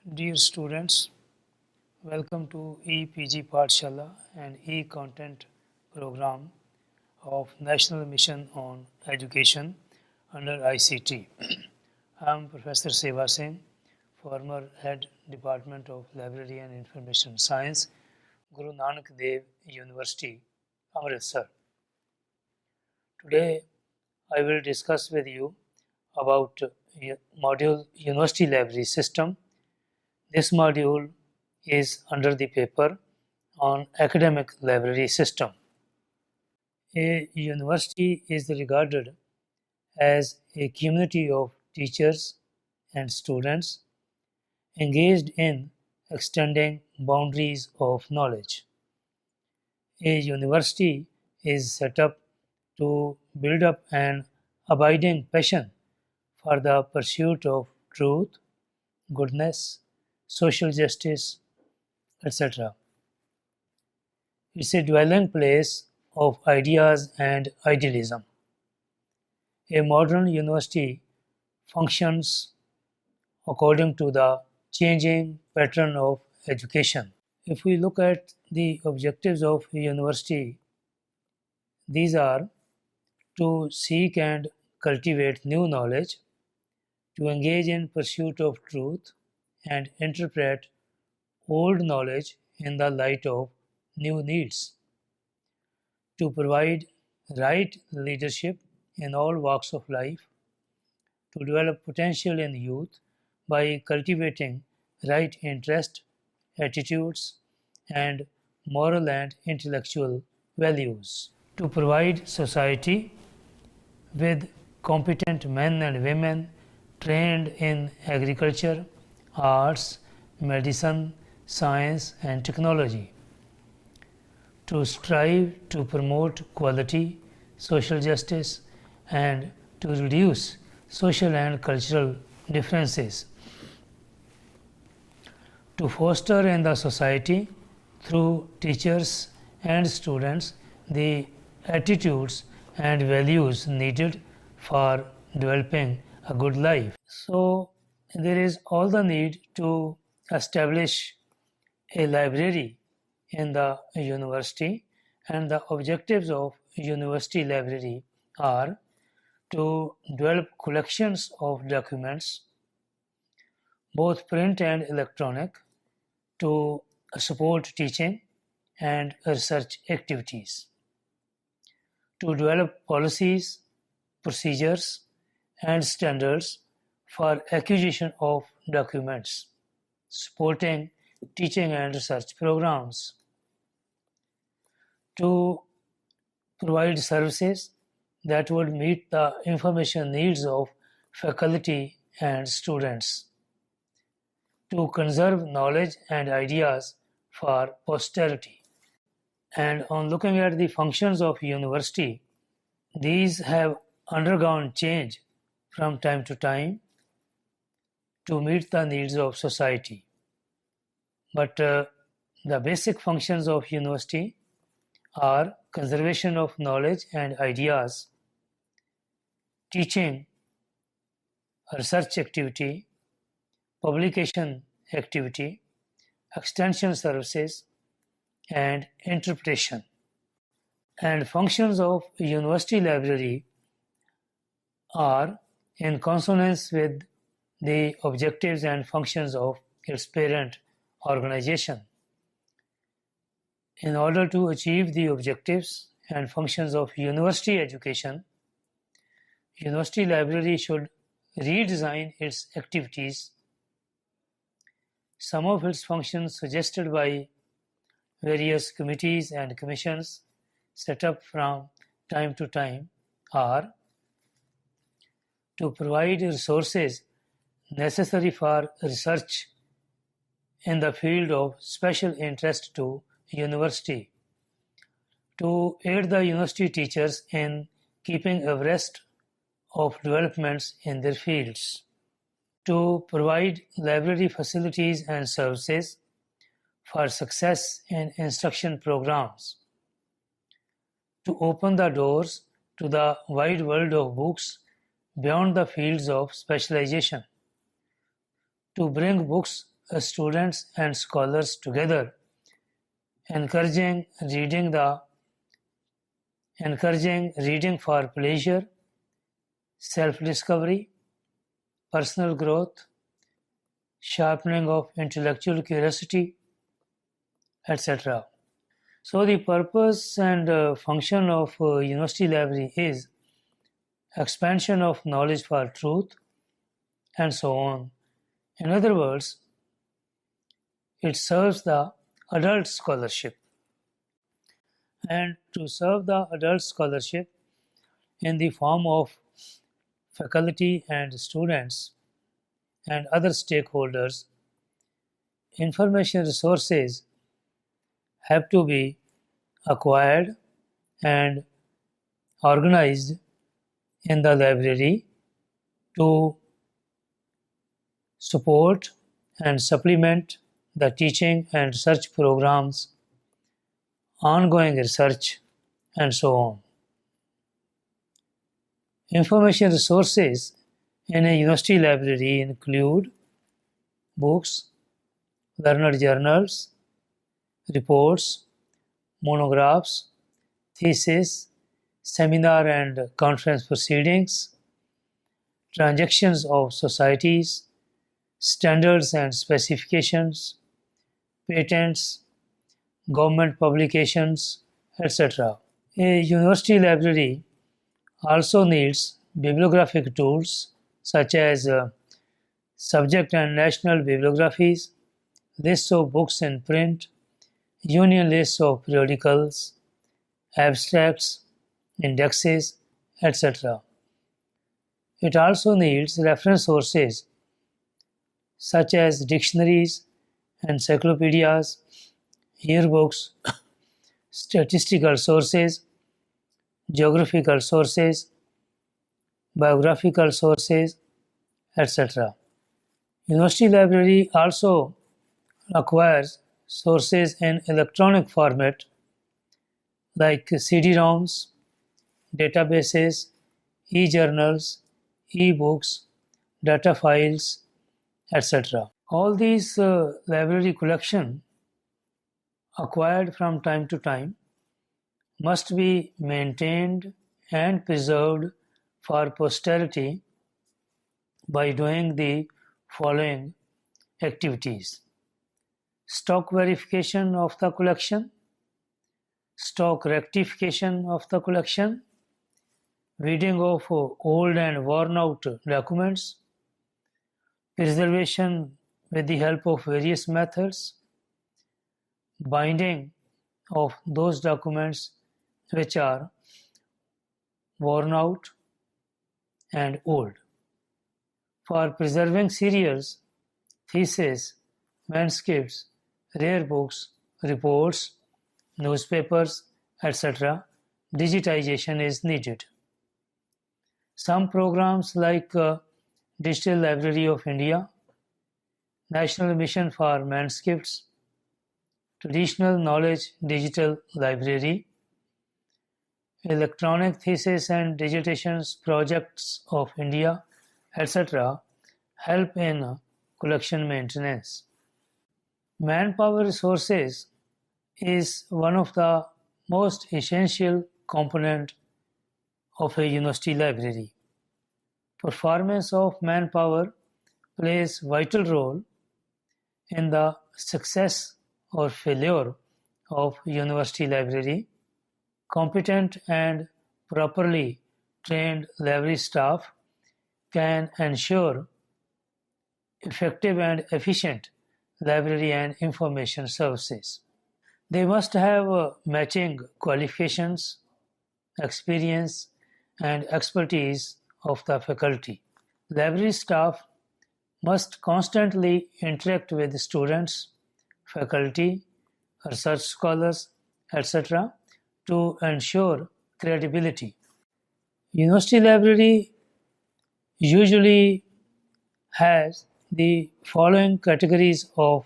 Dear students, welcome to EPG Pathshala and e-content program of National Mission on Education under ICT. I am Professor Seva Singh, former head Department of Library and Information Science, Guru Nanak Dev University, Amritsar. Today I will discuss with you about module University Library System. This module is under the paper on academic library system. A university is regarded as a community of teachers and students engaged in extending boundaries of knowledge. A university is set up to build up an abiding passion for the pursuit of truth, goodness, social justice, etc. It's a dwelling place of ideas and idealism. A modern university functions according to the changing pattern of education. If we look at the objectives of a university, these are to seek and cultivate new knowledge, to engage in pursuit of truth, and interpret old knowledge in the light of new needs, to provide right leadership in all walks of life, to develop potential in youth by cultivating right interest, attitudes, and moral and intellectual values, to provide society with competent men and women trained in agriculture, arts, medicine, science, and technology, to strive to promote quality, social justice, and to reduce social and cultural differences, to foster in the society through teachers and students the attitudes and values needed for developing a good life. So, there is all the need to establish a library in the university, and the objectives of university library are to develop collections of documents, both print and electronic, to support teaching and research activities, to develop policies, procedures, and standards for acquisition of documents, supporting teaching and research programs, to provide services that would meet the information needs of faculty and students, to conserve knowledge and ideas for posterity. And on looking at the functions of university, these have undergone change from time to time to meet the needs of society. But the basic functions of university are conservation of knowledge and ideas, teaching, research activity, publication activity, extension services, and interpretation. And functions of university library are in consonance with the objectives and functions of its parent organization. In order to achieve the objectives and functions of university education, university library should redesign its activities. Some of its functions suggested by various committees and commissions set up from time to time are to provide resources necessary for research in the field of special interest to university, to aid the university teachers in keeping abreast of developments in their fields, to provide library facilities and services for success in instruction programs, to open the doors to the wide world of books beyond the fields of specialization, to bring books students and scholars together, encouraging reading for pleasure, self-discovery, personal growth, sharpening of intellectual curiosity, etc. So the purpose and function of university library is expansion of knowledge for truth and so on. In other words, it serves the adult scholarship. And to serve the adult scholarship in the form of faculty and students and other stakeholders, information resources have to be acquired and organized in the library to support and supplement the teaching and research programs, ongoing research, and so on. Information resources in a university library include books, learned journals, reports, monographs, theses, seminar and conference proceedings, transactions of societies, standards and specifications, patents, government publications, etc. A university library also needs bibliographic tools such as subject and national bibliographies, lists of books in print, union lists of periodicals, abstracts, indexes, etc. It also needs reference sources such as dictionaries, encyclopedias, yearbooks, statistical sources, geographical sources, biographical sources, etc. University library also acquires sources in electronic format like CD-ROMs, databases, e-journals, e-books, data files, etc. All these library collection acquired from time to time must be maintained and preserved for posterity by doing the following activities: stock verification of the collection, stock rectification of the collection, reading of old and worn out documents, preservation with the help of various methods, binding of those documents which are worn out and old. For preserving serials, theses, manuscripts, rare books, reports, newspapers, etc., digitization is needed. Some programs like Digital Library of India, National Mission for Manuscripts, Traditional Knowledge Digital Library, Electronic Thesis and Digitization Projects of India, etc., help in collection maintenance. Manpower resources is one of the most essential component of a university library. Performance of manpower plays vital role in the success or failure of university library. Competent and properly trained library staff can ensure effective and efficient library and information services. They must have matching qualifications, experience, and expertise of the faculty. Library staff must constantly interact with students, faculty, research scholars, etc., to ensure credibility. University library usually has the following categories of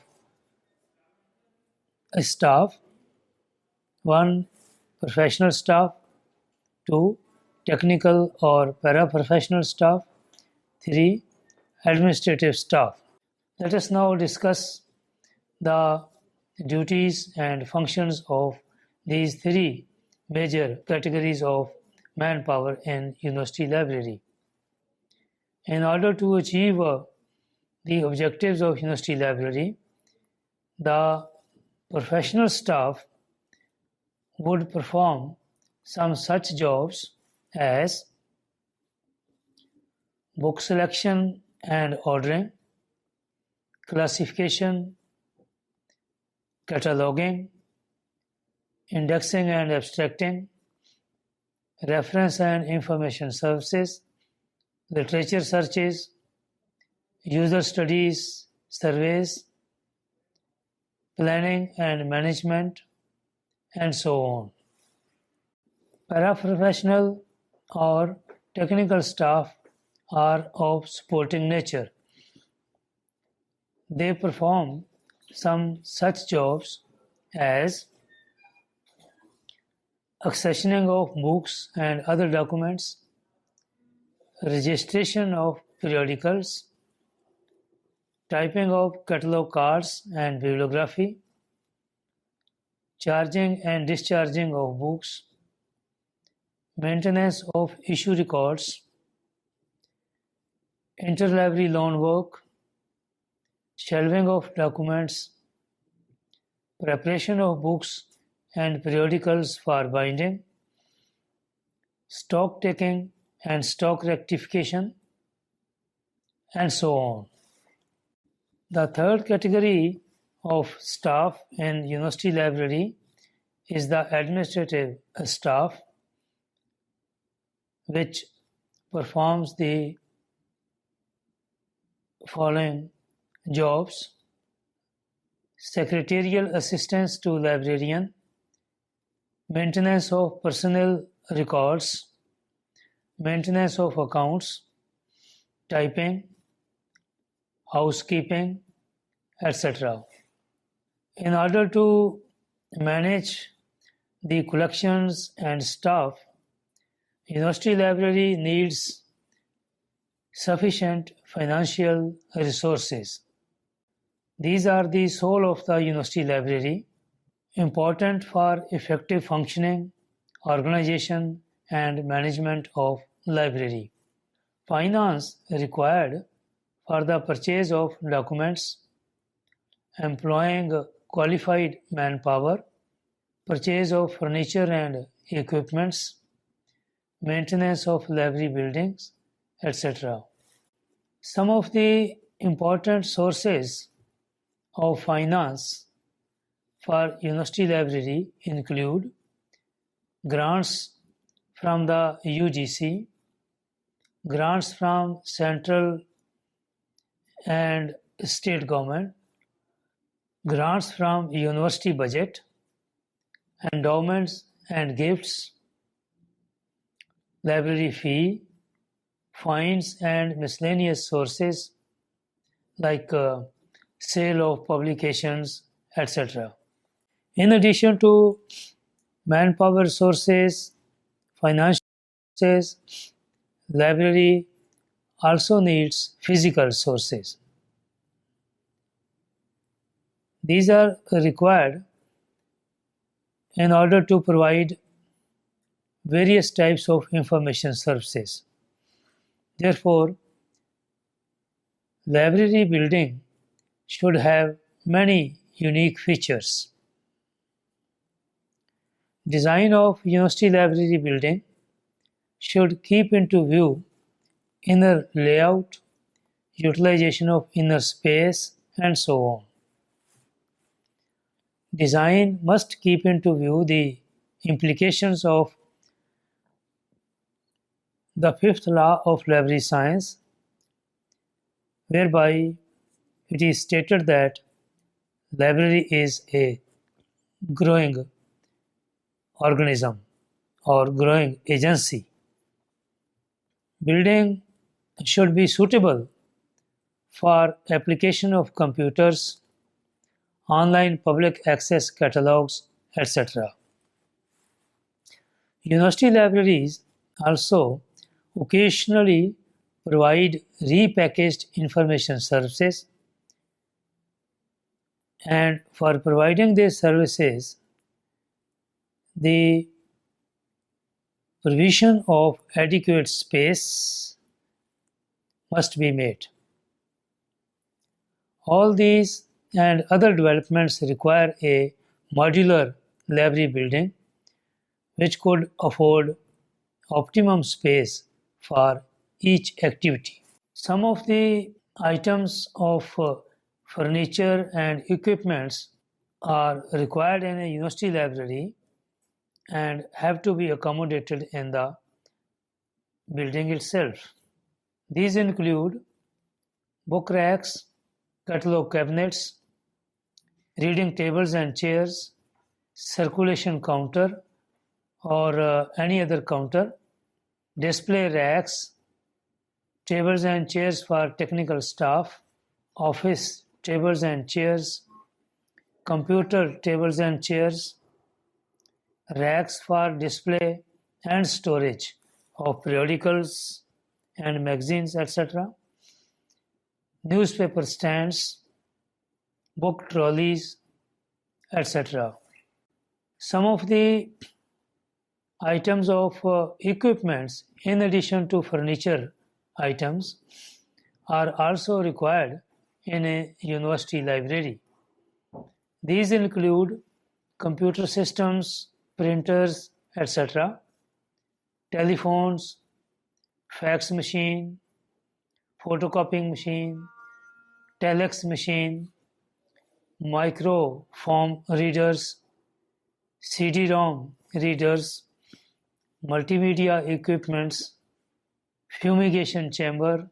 staff: 1. Professional staff, 2. Technical or paraprofessional staff, 3. Administrative staff. Let us now discuss the duties and functions of these three major categories of manpower in university library. In order to achieve the objectives of university library, the professional staff would perform some such jobs as book selection and ordering, classification, cataloging, indexing and abstracting, reference and information services, literature searches, user studies, surveys, planning and management, and so on. Paraprofessional or technical staff are of supporting nature. They perform some such jobs as accessioning of books and other documents, registration of periodicals, typing of catalog cards and bibliography, charging and discharging of books, maintenance of issue records, interlibrary loan work, shelving of documents, preparation of books and periodicals for binding, stock taking and stock rectification, and so on. The third category of staff in university library is the administrative staff, which performs the following jobs: secretarial assistance to librarian, maintenance of personnel records, maintenance of accounts, typing, housekeeping, etc. In order to manage the collections and staff, university library needs sufficient financial resources. These are the soul of the university library, important for effective functioning, organization, and management of library. Finance required for the purchase of documents, employing qualified manpower, purchase of furniture and equipments, maintenance of library buildings, etc. Some of the important sources of finance for university library include grants from the UGC, grants from central and state government, grants from university budget, endowments and gifts, library fee, fines and miscellaneous sources like sale of publications, etc. In addition to manpower sources, financial sources, library also needs physical sources. These are required in order to provide various types of information services. Therefore, library building should have many unique features. Design of university library building should keep into view inner layout, utilization of inner space, and so on. Design must keep into view the implications of the fifth law of library science, whereby it is stated that library is a growing organism or growing agency. Building should be suitable for application of computers, online public access catalogs, etc. University libraries also occasionally provide repackaged information services and for providing these services, the provision of adequate space must be made. All these and other developments require a modular library building which could afford optimum space for each activity. Some of the items of furniture and equipments are required in a university library and have to be accommodated in the building itself. These include book racks, catalog cabinets, reading tables and chairs, circulation counter or any other counter, display racks, tables and chairs for technical staff, office tables and chairs, computer tables and chairs, racks for display and storage of periodicals and magazines, etc., newspaper stands, book trolleys, etc. Some of the items of equipments in addition to furniture items are also required in a university library. These include computer systems, printers, etc., telephones, fax machine, photocopying machine, telex machine, microform readers, CD-ROM readers, multimedia equipments, fumigation chamber,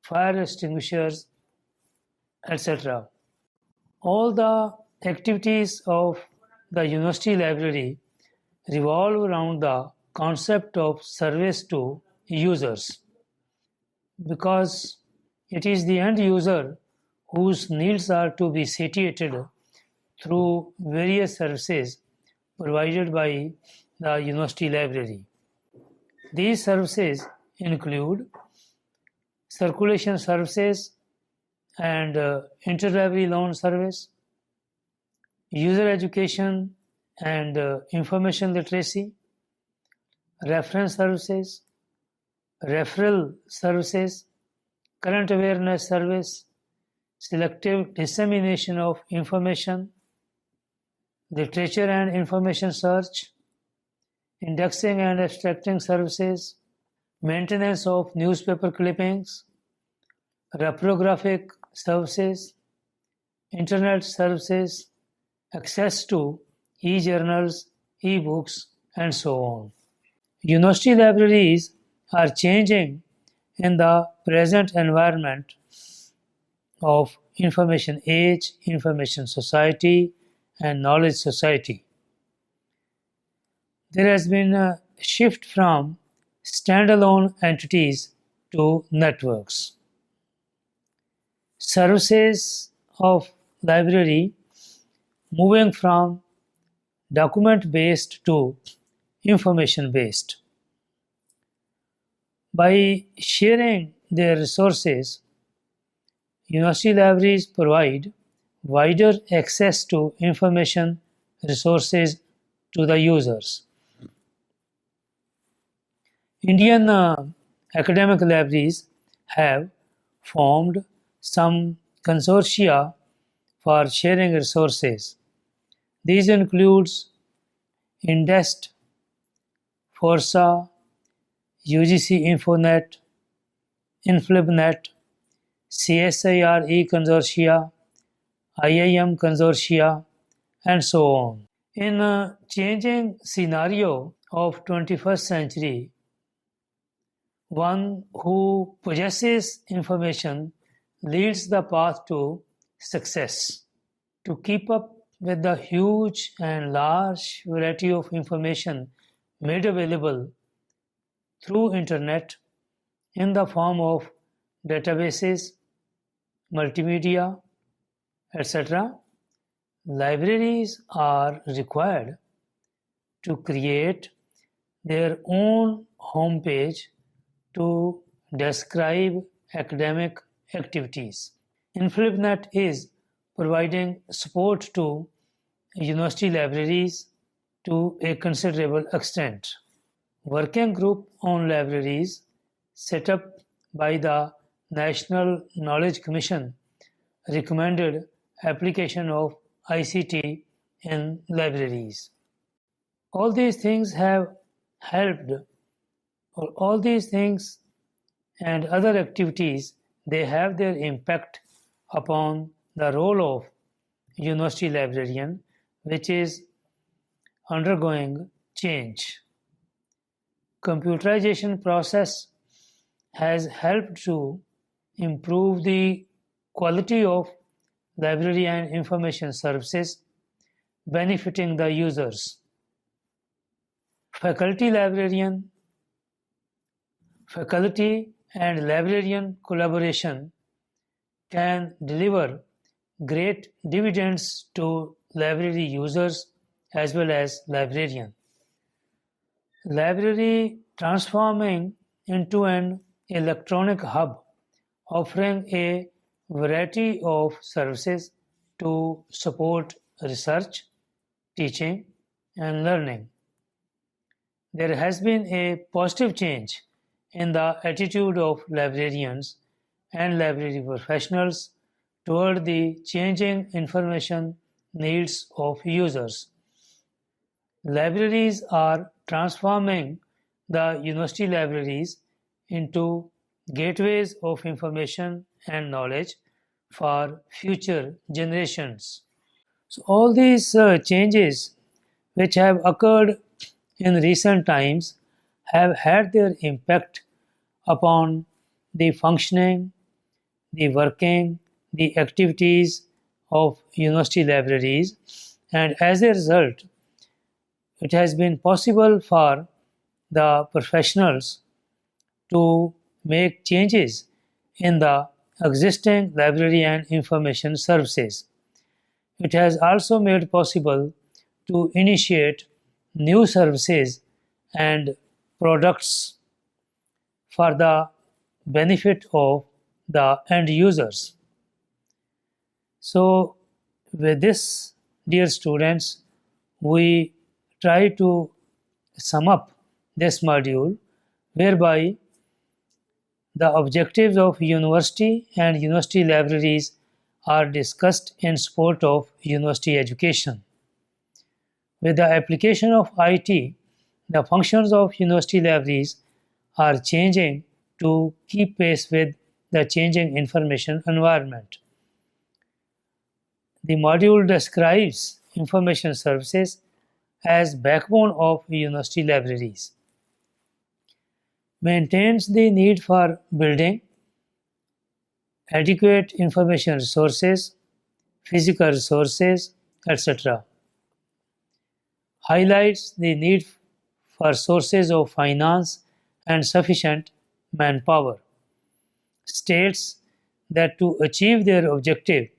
fire extinguishers, etc. All the activities of the university library revolve around the concept of service to users, because it is the end user whose needs are to be satiated through various services provided by the university library. These services include circulation services and interlibrary loan service, user education and information literacy, reference services, referral services, current awareness service, selective dissemination of information, literature and information search, indexing and abstracting services, maintenance of newspaper clippings, reprographic services, internet services, access to e-journals, e-books, and so on. University libraries are changing in the present environment of information age, information society, and knowledge society. There has been a shift from standalone entities to networks. Services of library moving from document-based to information-based. By sharing their resources, university libraries provide wider access to information resources to the users. Indian academic libraries have formed some consortia for sharing resources. These includes INDEST, Forsa, UGC Infonet, InflibNet, CSIRE Consortia, IIM Consortia, and so on. In a changing scenario of 21st century, one who possesses information leads the path to success. To keep up with the huge and large variety of information made available through internet in the form of databases, multimedia, etc., libraries are required to create their own homepage to describe academic activities. InflibNet is providing support to university libraries to a considerable extent. Working group on libraries set up by the National Knowledge Commission recommended application of ICT in libraries. All these things have helped, or all these things and other activities, they have their impact upon the role of university librarian, which is undergoing change. Computerization process has helped to improve the quality of library and information services, benefiting the users. Faculty and librarian collaboration can deliver great dividends to library users as well as librarian. Library transforming into an electronic hub, offering a variety of services to support research, teaching, and learning. There has been a positive change in the attitude of librarians and library professionals toward the changing information needs of users. Libraries are transforming the university libraries into gateways of information and knowledge for future generations. So all these changes which have occurred in recent times have had their impact upon the functioning, the working, the activities of university libraries, and as a result, it has been possible for the professionals to make changes in the existing library and information services. It has also made possible to initiate new services and products for the benefit of the end users. So, with this, dear students, we try to sum up this module, whereby the objectives of university and university libraries are discussed in support of university education. With the application of IT, the functions of university libraries are changing to keep pace with the changing information environment. The module describes information services as backbone of university libraries, maintains the need for building adequate information resources, physical resources, etc. Highlights the need for sources of finance and sufficient manpower. States that to achieve their objective,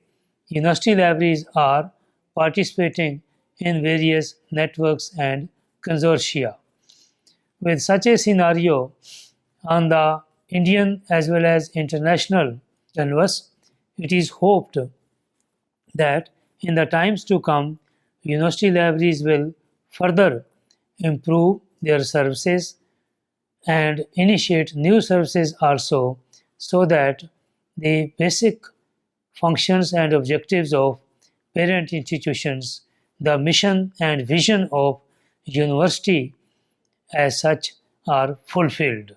university libraries are participating in various networks and consortia. With such a scenario on the Indian as well as international canvas, it is hoped that in the times to come, university libraries will further improve their services and initiate new services also, so that the basic functions and objectives of parent institutions, the mission and vision of university as such, are fulfilled.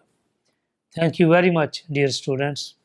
Thank you very much, dear students.